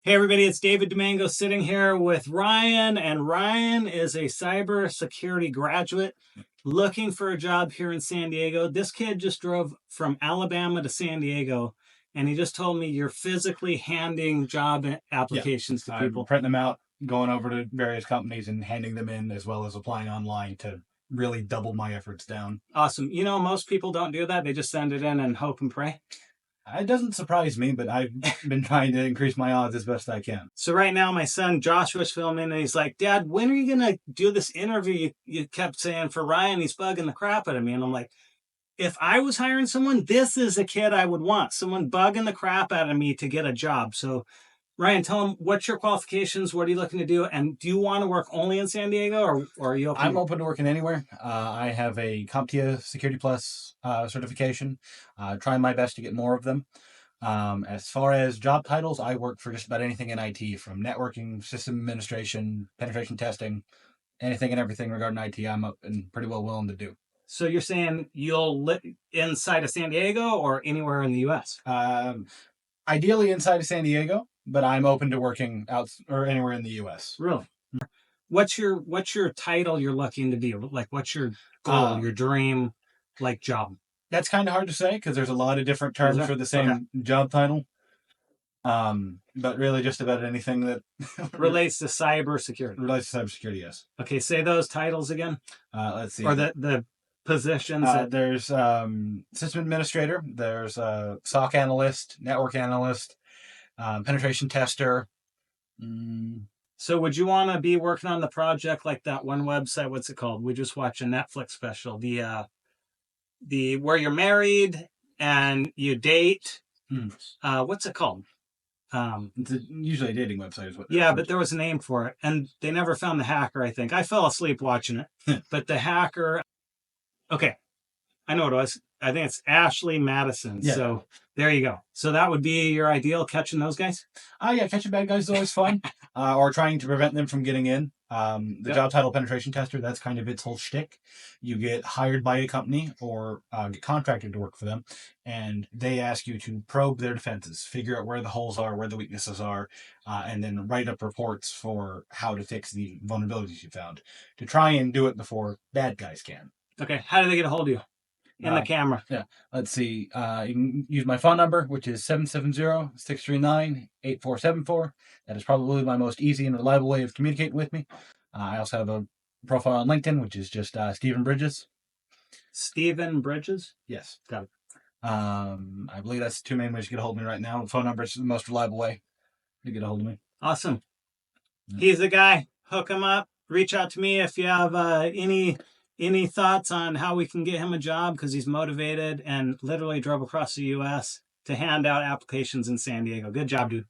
Hey everybody, it's David Domingo sitting here with Ryan, and Ryan is a cybersecurity graduate looking for a job here in San Diego. This kid just drove from Alabama to San Diego, and he just told me you're physically handing job applications to people. I'm printing them out, going over to various companies and handing them in, as well as applying online to really double my efforts down. Awesome. You know, most people don't do that. They just send it in and hope and pray. It doesn't surprise me, but I've been trying to increase my odds as best I can. So right now, my son Joshua's filming, and he's like, "Dad, when are you gonna do this interview? You kept saying for Ryan, he's bugging the crap out of me." And I'm like, if I was hiring someone, this is a kid I would want. Someone bugging the crap out of me to get a job. So Ryan, tell him, what's your qualifications? What are you looking to do? And do you want to work only in San Diego, or are you open? I'm open to working anywhere. I have a CompTIA Security Plus certification. Trying my best to get more of them. As far as job titles, I work for just about anything in IT, from networking, system administration, penetration testing, anything and everything regarding IT. I'm up and pretty well willing to do. So you're saying you'll live inside of San Diego or anywhere in the U.S.? Ideally inside of San Diego, but I'm open to working out or anywhere in the U.S. Really? What's your title you're looking to be? Like, what's your goal, your dream, like, job? That's kind of hard to say because there's a lot of different terms for the same job title. But really just about anything that relates to cybersecurity. Relates to cybersecurity, yes. Okay, say those titles again. Let's see. Or the positions. There's system administrator, there's SOC analyst, network analyst, penetration tester. So would you want to be working on the project like that one website? What's it called? We just watched a Netflix special. The where you're married and you date. What's it called? It's usually a dating website is what. Yeah, but there was a name for it, and they never found the hacker. I think I fell asleep watching it, but the hacker. Okay, I know what it was. I think it's Ashley Madison. Yeah. So there you go. So that would be your ideal, catching those guys? Yeah, catching bad guys is always fun. Or trying to prevent them from getting in. The job title penetration tester, that's kind of its whole shtick. You get hired by a company or get contracted to work for them, and they ask you to probe their defenses, figure out where the holes are, where the weaknesses are, and then write up reports for how to fix the vulnerabilities you found, to try and do it before bad guys can. Okay, how do they get a hold of you? In the camera. Yeah. Let's see. You can use my phone number, which is 770-639-8474. That is probably my most easy and reliable way of communicating with me. I also have a profile on LinkedIn, which is just Stephen Bridges. Stephen Bridges? Yes. Got it. I believe that's the two main ways to get a hold of me right now. The phone number is the most reliable way to get a hold of me. Awesome. Yeah. He's the guy. Hook him up. Reach out to me if you have any thoughts on how we can get him a job, because he's motivated and literally drove across the U.S. to hand out applications in San Diego. Good job, dude.